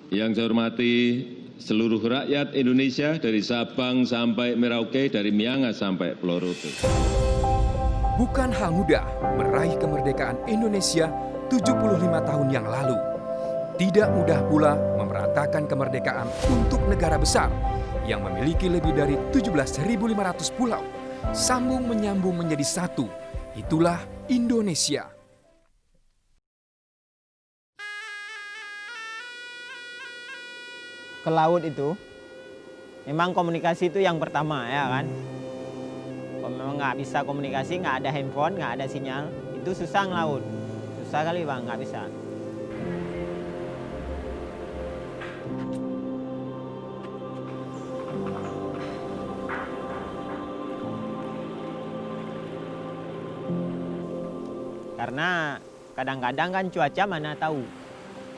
Yang saya hormati seluruh rakyat Indonesia dari Sabang sampai Merauke, dari Miangas sampai Pulau Rote. Bukan hal mudah meraih kemerdekaan Indonesia 75 tahun yang lalu. Tidak mudah pula memeratakan kemerdekaan untuk negara besar yang memiliki lebih dari 17.500 pulau. Sambung menyambung menjadi satu. Itulah Indonesia. Ke laut itu, memang komunikasi itu yang pertama ya kan. Kalau memang nggak bisa komunikasi, nggak ada handphone, nggak ada sinyal, itu susah ngelaut. Susah kali bang, nggak bisa. Karena kadang-kadang kan cuaca mana tahu.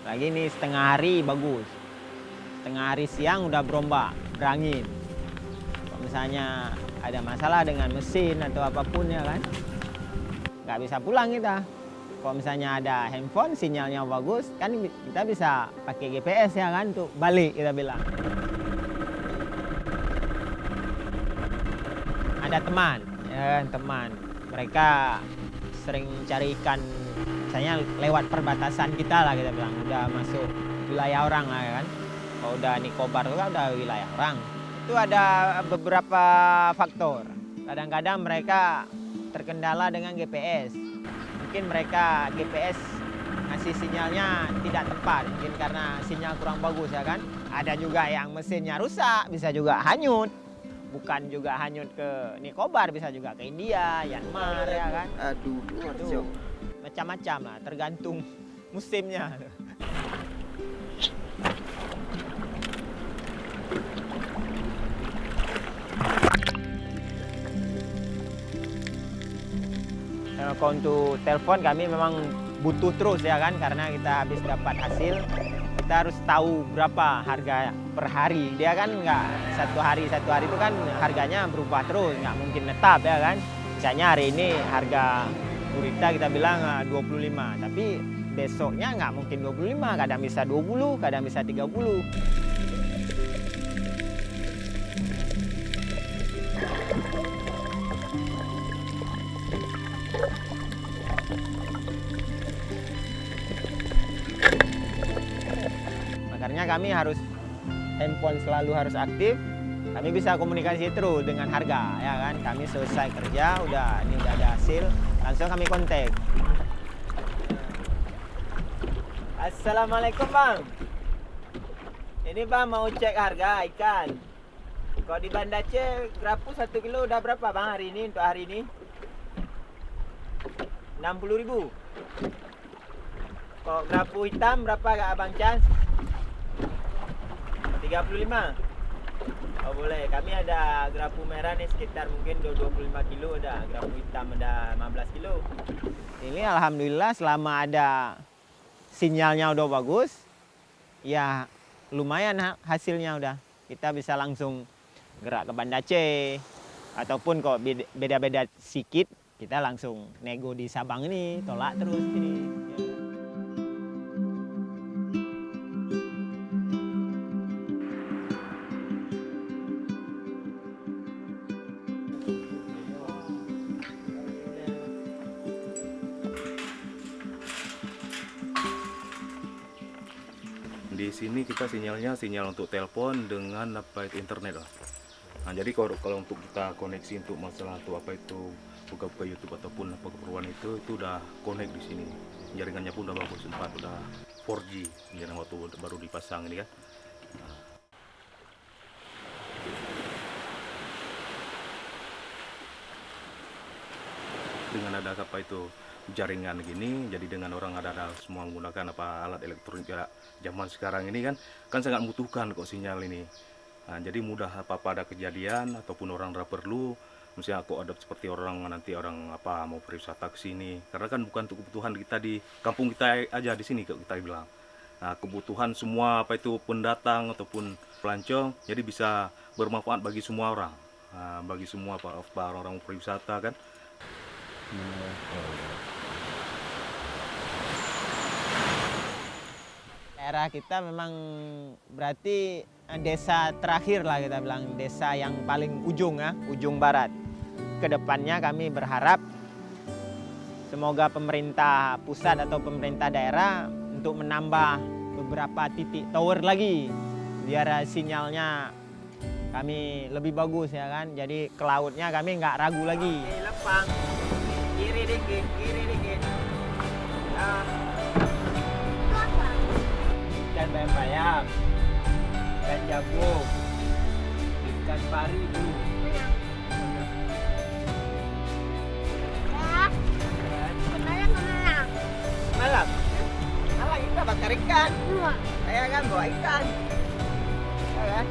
Lagi ini setengah hari bagus. Setengah hari siang udah berombak, berangin. Kalau misalnya ada masalah dengan mesin atau apapun ya kan, nggak bisa pulang kita. Kalau misalnya ada handphone, sinyalnya bagus, kan kita bisa pakai GPS ya kan untuk balik kita bilang. Ada teman, ya kan, teman. Mereka sering cari ikan, misalnya lewat perbatasan kita lah kita bilang. Udah masuk wilayah orang lah ya kan. Kalau udah Nicobar itu kan udah wilayah orang. Itu ada beberapa faktor. Kadang-kadang mereka terkendala dengan GPS. Mungkin mereka GPS ngasih sinyalnya tidak tepat. Mungkin karena sinyal kurang bagus ya kan. Ada juga yang mesinnya rusak, bisa juga hanyut. Bukan juga hanyut ke Nicobar, bisa juga ke India, Myanmar ya kan. Aduh, Itu macam-macam lah, tergantung musimnya. Kalau untuk telepon kami memang butuh terus ya kan, karena kita habis dapat hasil, kita harus tahu berapa harga per hari. Dia kan nggak satu hari itu kan harganya berubah terus, nggak mungkin tetap ya kan. Misalnya hari ini harga gurita kita bilang 25, tapi besoknya nggak mungkin 25, kadang bisa 20, kadang bisa 30. Makanya kami harus handphone selalu harus aktif. Kami bisa komunikasi terus dengan harga ya kan. Kami selesai kerja, ini udah ada hasil, langsung kami kontak. Assalamualaikum bang. Ini bang mau cek harga ikan. Kalau di Banda Aceh gerapu 1 kilo udah berapa bang hari ini untuk hari ini? 60.000. Kalau gerapu hitam berapa gak abang Chance? 35. Oh boleh, kami ada gerapu merah nih sekitar mungkin 25 kilo, ada gerapu hitam ada 15 kilo. Ini alhamdulillah selama ada sinyalnya udah bagus, ya lumayan hasilnya udah. Kita bisa langsung gerak ke Banda Aceh, ataupun kok beda-beda sedikit, kita langsung nego di Sabang ini, tolak terus ini. Di sini kita sinyal untuk telepon dengan internet lah. Nah, jadi kalau untuk kita koneksi untuk masalah itu buka-buka YouTube ataupun keperluan itu udah connect di sini. Jaringannya pun udah bagus, udah 4G jaringan waktu baru dipasang ini kan. Nah. Dengan ada jaringan gini, jadi dengan orang ada semua menggunakan alat elektronik zaman sekarang ini kan sangat membutuhkan kok sinyal ini. Nah, jadi mudah apa-apa ada kejadian ataupun orang ada perlu, misalnya kok ada seperti orang mau berwisata ke sini, karena kan bukan untuk kebutuhan kita di kampung kita aja di sini kita bilang. Nah, kebutuhan semua pendatang ataupun pelancong, jadi bisa bermanfaat bagi semua orang, bagi semua orang-orang berwisata kan. daerah kita memang berarti desa terakhir lah kita bilang, desa yang paling ujung ya, ujung barat. Kedepannya kami berharap semoga pemerintah pusat atau pemerintah daerah untuk menambah beberapa titik tower lagi biar sinyalnya kami lebih bagus ya kan. Jadi ke lautnya kami nggak ragu lagi. Oke, lepang, kiri dikit, kiri dikit. Ikan bayam-bayam, ikan jagung, ikan pari itu. Malam? Malam kita bakar ikan. Saya kan bawa ikan. Ya kan?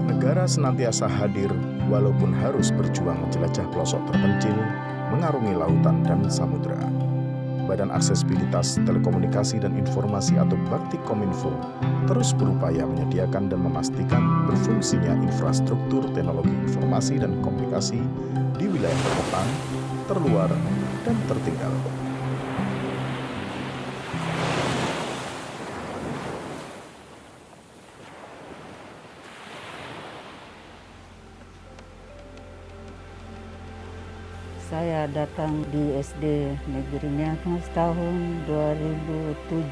Negara senantiasa hadir walaupun harus berjuang menjelajah pelosok terpencil, mengarungi lautan dan samudera. Badan Aksesibilitas Telekomunikasi dan Informasi atau Bakti-Kominfo terus berupaya menyediakan dan memastikan berfungsinya infrastruktur teknologi informasi dan komunikasi di wilayah terdepan, terluar, dan tertinggal. Saya datang di SD Negeri Miangas tahun 2007,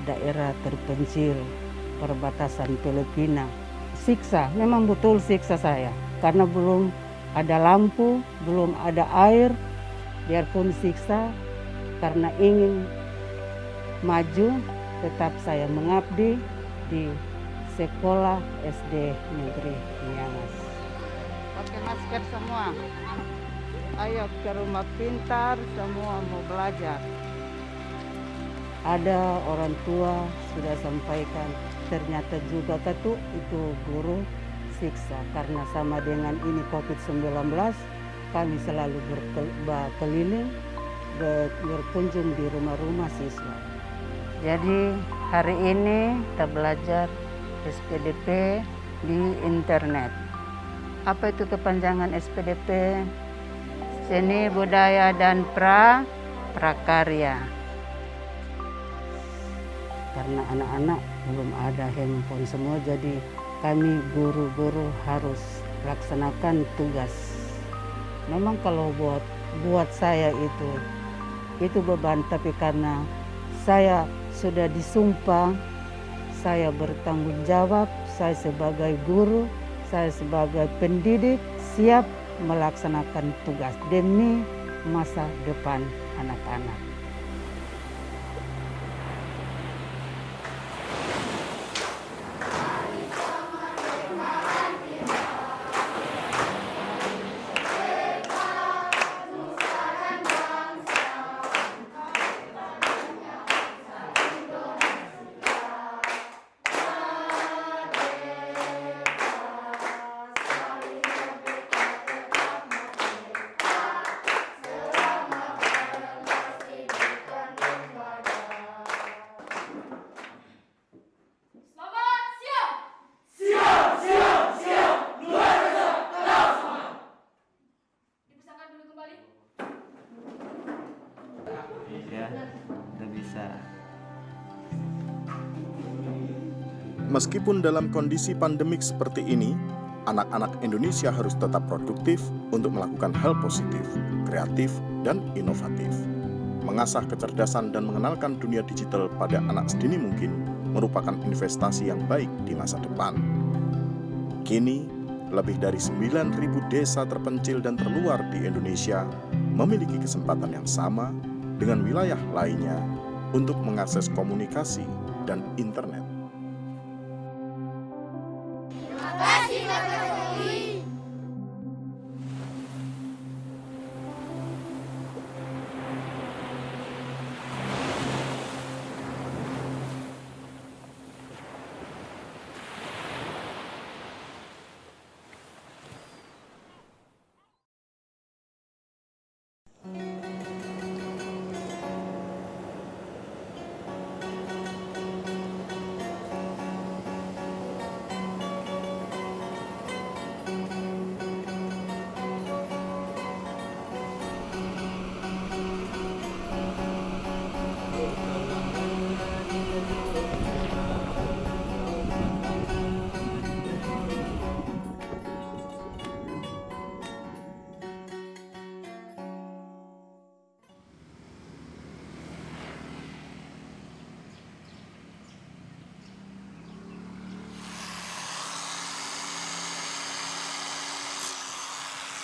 daerah terpencil perbatasan Filipina. Siksa, memang betul siksa saya, karena belum ada lampu, belum ada air, biarpun siksa, karena ingin maju, tetap saya mengabdi di sekolah SD Negeri Miangas. Pakai masker semua. Ayo ke rumah pintar, semua mau belajar. Ada orang tua sudah sampaikan, ternyata juga itu guru siksa. Karena sama dengan ini COVID-19, kami selalu berkeliling, berkunjung di rumah-rumah siswa. Jadi hari ini kita belajar SPDP di internet. Apa itu kepanjangan SPDP? Seni, budaya, dan prakarya. Karena anak-anak belum ada handphone semua, jadi kami guru-guru harus laksanakan tugas. Memang kalau buat saya itu beban, tapi karena saya sudah disumpah, saya bertanggung jawab, saya sebagai guru, saya sebagai pendidik siap melaksanakan tugas demi masa depan anak-anak. Meskipun dalam kondisi pandemik seperti ini, anak-anak Indonesia harus tetap produktif untuk melakukan hal positif, kreatif, dan inovatif. Mengasah kecerdasan dan mengenalkan dunia digital pada anak sedini mungkin merupakan investasi yang baik di masa depan. Kini, lebih dari 9.000 desa terpencil dan terluar di Indonesia memiliki kesempatan yang sama dengan wilayah lainnya untuk mengakses komunikasi dan internet. Terima kasih Bapak Jokowi.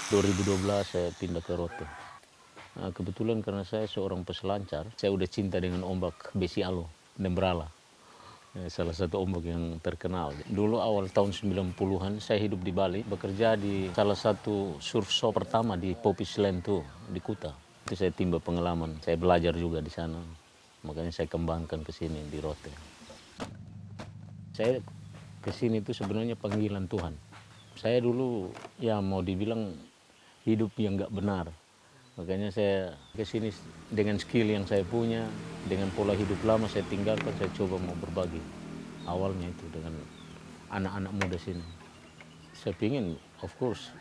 Tahun 2012 saya pindah ke Rote. Nah, kebetulan karena saya seorang peselancar, saya udah cinta dengan ombak Besi Alo, Nembrala. Salah satu ombak yang terkenal. Dulu awal tahun 90-an saya hidup di Bali, bekerja di salah satu surf shop pertama di Popis Land tuh, di Kuta. Itu saya timba pengalaman, saya belajar juga di sana. Makanya saya kembangkan ke sini di Rote. Saya ke sini itu sebenarnya panggilan Tuhan. Saya dulu ya mau dibilang hidup yang nggak benar. Makanya saya ke sini dengan skill yang saya punya, dengan pola hidup lama saya tinggalkan, saya coba mau berbagi. Awalnya itu dengan anak-anak muda sini. Saya pingin, of course,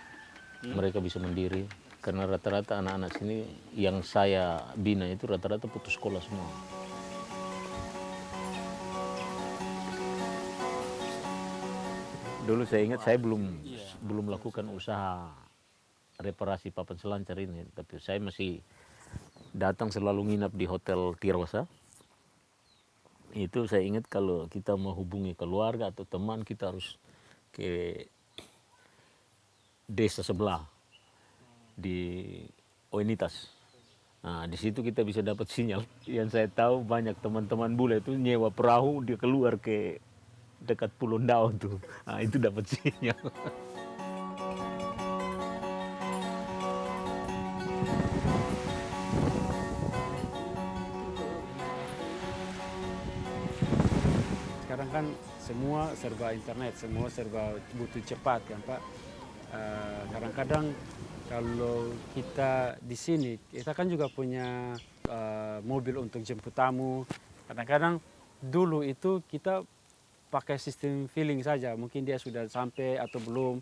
mereka bisa mandiri. Karena rata-rata anak-anak sini yang saya bina itu rata-rata putus sekolah semua. Dulu saya ingat saya belum melakukan usaha reparasi papan selancar ini, tapi saya masih datang selalu nginap di Hotel Tirosa. Itu saya ingat kalau kita mau hubungi keluarga atau teman kita harus ke desa sebelah di Oenitas. Nah, di situ kita bisa dapat sinyal. Yang saya tahu banyak teman-teman bule itu nyewa perahu dia keluar ke dekat Pulau Ndao tuh. Nah, itu dapat sinyal. Sekarang kan semua serba internet, semua serba butuh cepat kan Pak. Kadang-kadang kalau kita di sini, kita kan juga punya mobil untuk jemput tamu. Kadang-kadang dulu itu kita pakai sistem feeling saja, mungkin dia sudah sampai atau belum.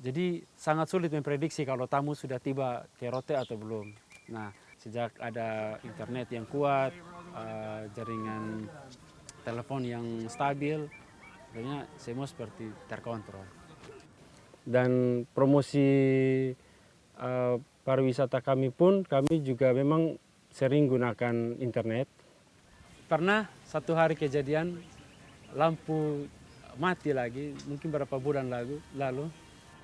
Jadi sangat sulit memprediksi kalau tamu sudah tiba ke Rote atau belum. Nah, sejak ada internet yang kuat, jaringan telepon yang stabil, sebenarnya semua seperti terkontrol. Dan promosi pariwisata kami pun, kami juga memang sering gunakan internet. Pernah satu hari kejadian lampu mati lagi, mungkin beberapa bulan lalu,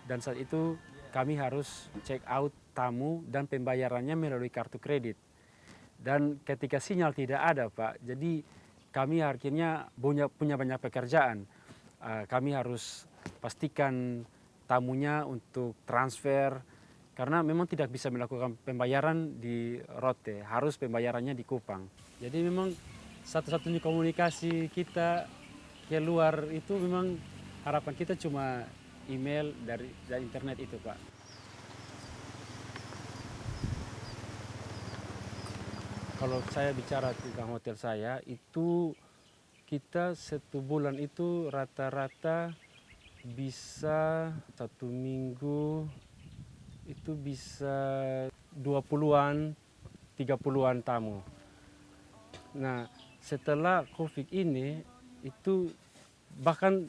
dan saat itu kami harus check out tamu dan pembayarannya melalui kartu kredit. Dan ketika sinyal tidak ada Pak, jadi kami akhirnya punya banyak pekerjaan. Kami harus pastikan tamunya untuk transfer, karena memang tidak bisa melakukan pembayaran di Rote, harus pembayarannya di Kupang. Jadi memang satu-satunya komunikasi kita keluar itu memang harapan kita cuma email dari internet itu Pak. Kalau saya bicara tentang hotel saya, itu kita satu bulan itu rata-rata bisa 1 minggu itu bisa 20-an, 30-an tamu. Nah, setelah COVID ini itu bahkan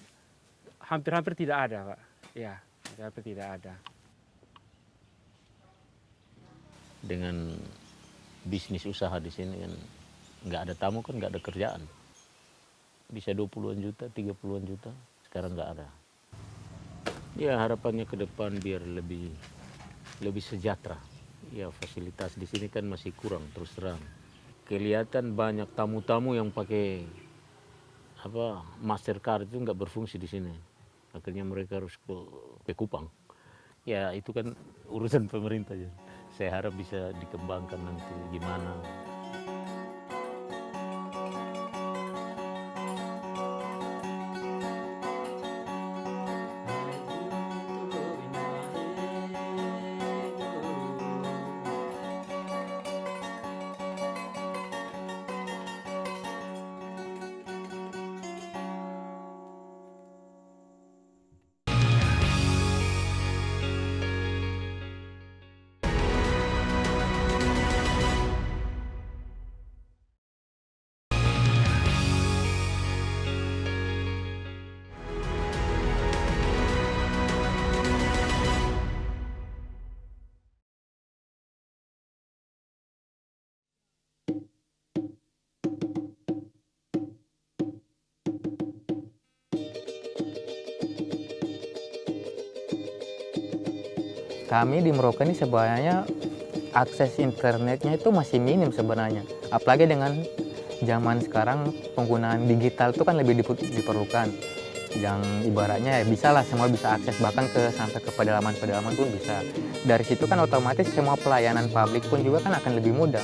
hampir-hampir tidak ada, Pak. Ya, hampir tidak ada. Dengan bisnis usaha di sini kan nggak ada tamu kan nggak ada kerjaan. Bisa 20-an juta, 30-an juta, sekarang nggak ada. Ya harapannya ke depan biar lebih sejahtera. Ya fasilitas di sini kan masih kurang terus terang. Kelihatan banyak tamu-tamu yang pakai Mastercard itu nggak berfungsi di sini. Akhirnya mereka harus ke Kupang. Ya itu kan urusan pemerintah ya. Saya harap bisa dikembangkan nanti gimana. Kami di Merauke ini sebenarnya akses internetnya itu masih minim sebenarnya. Apalagi dengan zaman sekarang penggunaan digital itu kan lebih diperlukan. Yang ibaratnya ya bisa lah semua bisa akses bahkan sampai ke pedalaman-pedalaman pun bisa. Dari situ kan otomatis semua pelayanan publik pun juga kan akan lebih mudah.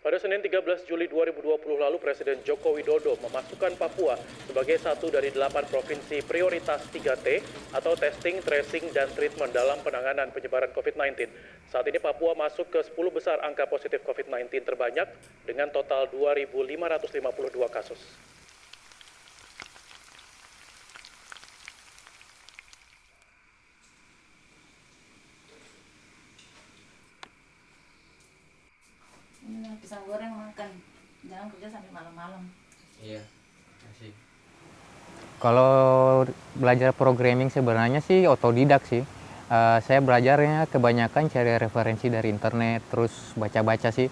Pada Senin 13 Juli 2020 lalu, Presiden Joko Widodo memasukkan Papua sebagai satu dari 8 provinsi prioritas 3T atau testing, tracing, dan treatment dalam penanganan penyebaran COVID-19. Saat ini Papua masuk ke 10 besar angka positif COVID-19 terbanyak dengan total 2.552 kasus. Pisang goreng makan, jangan kerja sampai malam-malam. Iya, asik. Kalau belajar programming sebenarnya sih otodidak sih. Saya belajarnya kebanyakan cari referensi dari internet, terus baca-baca sih.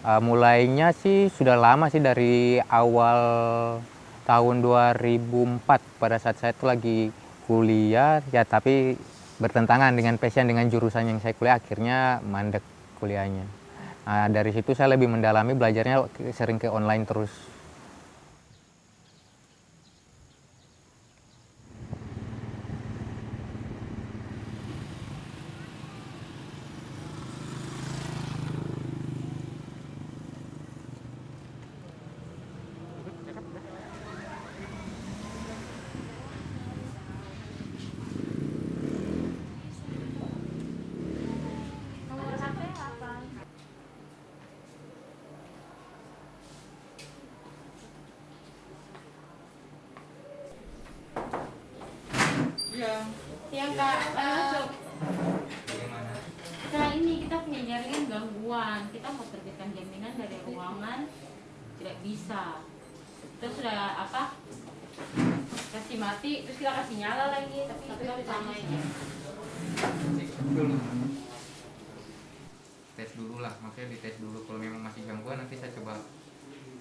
Mulainya sih sudah lama sih dari awal tahun 2004 pada saat saya itu lagi kuliah ya, tapi bertentangan dengan passion dengan jurusan yang saya kuliah, akhirnya mandek kuliahnya. Nah, dari situ saya lebih mendalami, belajarnya sering ke online terus. Siang Kak, setelah ini kita punya jaringan gangguan, kita mau terbitkan jaminan dari ruangan tidak bisa. Kita sudah kasih mati, terus kita kasih nyala lagi, tapi kita sama aja. Tes dulu lah, maksudnya dites dulu. Kalau memang masih gangguan nanti saya coba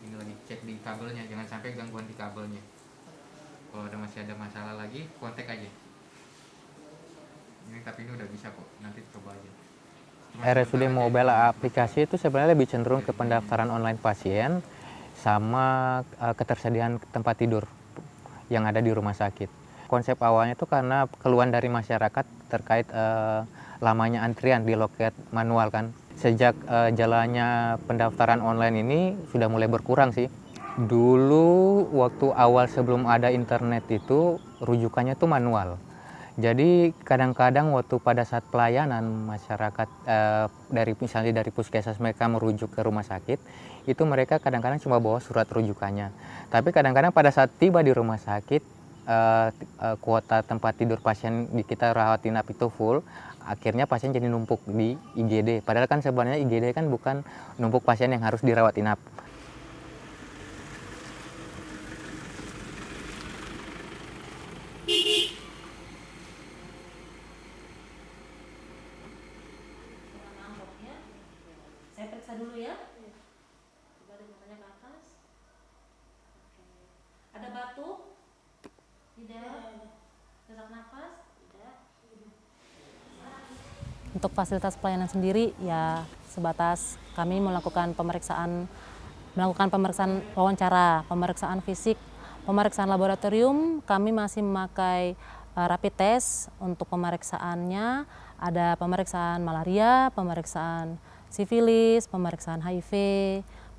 ini lagi cek di kabelnya, jangan sampai gangguan di kabelnya. Kalau masih ada masalah lagi, kontak aja. Ini tapi ini udah bisa kok, nanti coba aja. RSUD Mobile aplikasi itu sebenarnya lebih cenderung ke pendaftaran online pasien sama ketersediaan tempat tidur yang ada di rumah sakit. Konsep awalnya itu karena keluhan dari masyarakat terkait lamanya antrian di loket manual kan. Sejak jalannya pendaftaran online ini sudah mulai berkurang sih. Dulu waktu awal sebelum ada internet itu rujukannya tuh manual. Jadi kadang-kadang waktu pada saat pelayanan masyarakat misalnya dari puskesmas mereka merujuk ke rumah sakit, itu mereka kadang-kadang cuma bawa surat rujukannya. Tapi kadang-kadang pada saat tiba di rumah sakit, kuota tempat tidur pasien di kita rawat inap itu full, akhirnya pasien jadi numpuk di IGD. Padahal kan sebenarnya IGD kan bukan numpuk pasien yang harus dirawat inap. periksa dulu ya. Coba ada matanya ke atas. Oke. Ada batuk? Tidak. Sesak nafas? Tidak. Untuk fasilitas pelayanan sendiri ya sebatas kami melakukan pemeriksaan wawancara, pemeriksaan fisik, pemeriksaan laboratorium. Kami masih memakai rapid test untuk pemeriksaannya. Ada pemeriksaan malaria, pemeriksaan sifilis, pemeriksaan HIV,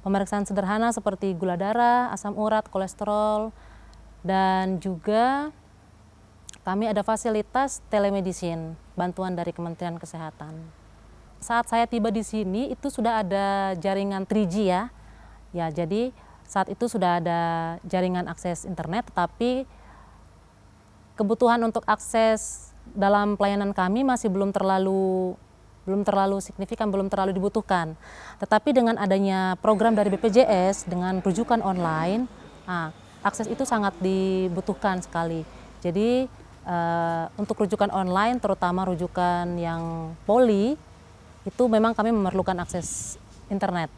pemeriksaan sederhana seperti gula darah, asam urat, kolesterol, dan juga kami ada fasilitas telemedicine, bantuan dari Kementerian Kesehatan. Saat saya tiba di sini itu sudah ada jaringan 3G ya. Ya, jadi saat itu sudah ada jaringan akses internet, tetapi kebutuhan untuk akses dalam pelayanan kami masih belum terlalu signifikan, belum terlalu dibutuhkan. Tetapi dengan adanya program dari BPJS dengan rujukan online, akses itu sangat dibutuhkan sekali. Jadi untuk rujukan online, terutama rujukan yang poli, itu memang kami memerlukan akses internet.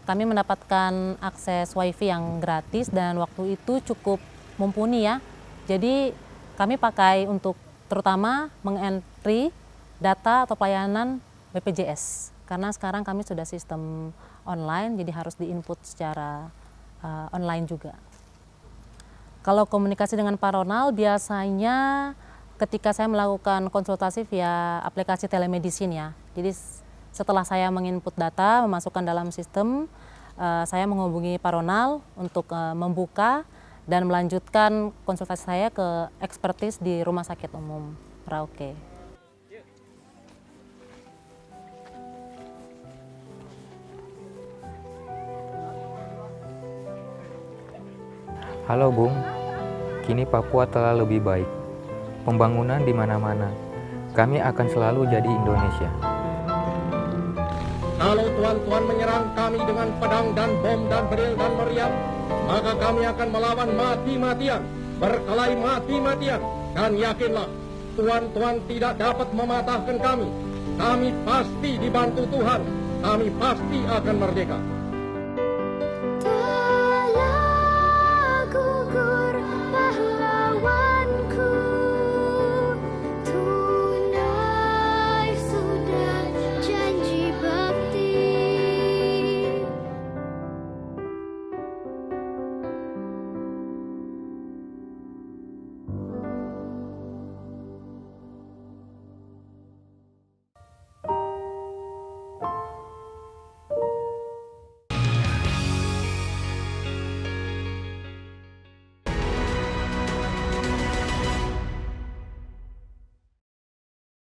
Kami mendapatkan akses WiFi yang gratis dan waktu itu cukup mumpuni ya. Jadi kami pakai untuk terutama mengentry data atau pelayanan BPJS. Karena sekarang kami sudah sistem online, jadi harus diinput secara online juga. Kalau komunikasi dengan Pak Ronald biasanya ketika saya melakukan konsultasi via aplikasi telemedicine ya. Jadi setelah saya menginput data, memasukkan dalam sistem, saya menghubungi Pak Ronald untuk membuka dan melanjutkan konsultasi saya ke ekspertis di Rumah Sakit Umum Merauke. Halo Bung, kini Papua telah lebih baik. Pembangunan di mana-mana. Kami akan selalu jadi Indonesia. Kalau tuan-tuan menyerang kami dengan pedang dan bom dan beril dan meriam, maka kami akan melawan mati-matian, berkelahi mati-matian. Dan yakinlah, tuan-tuan tidak dapat mematahkan kami. Kami pasti dibantu Tuhan, kami pasti akan merdeka.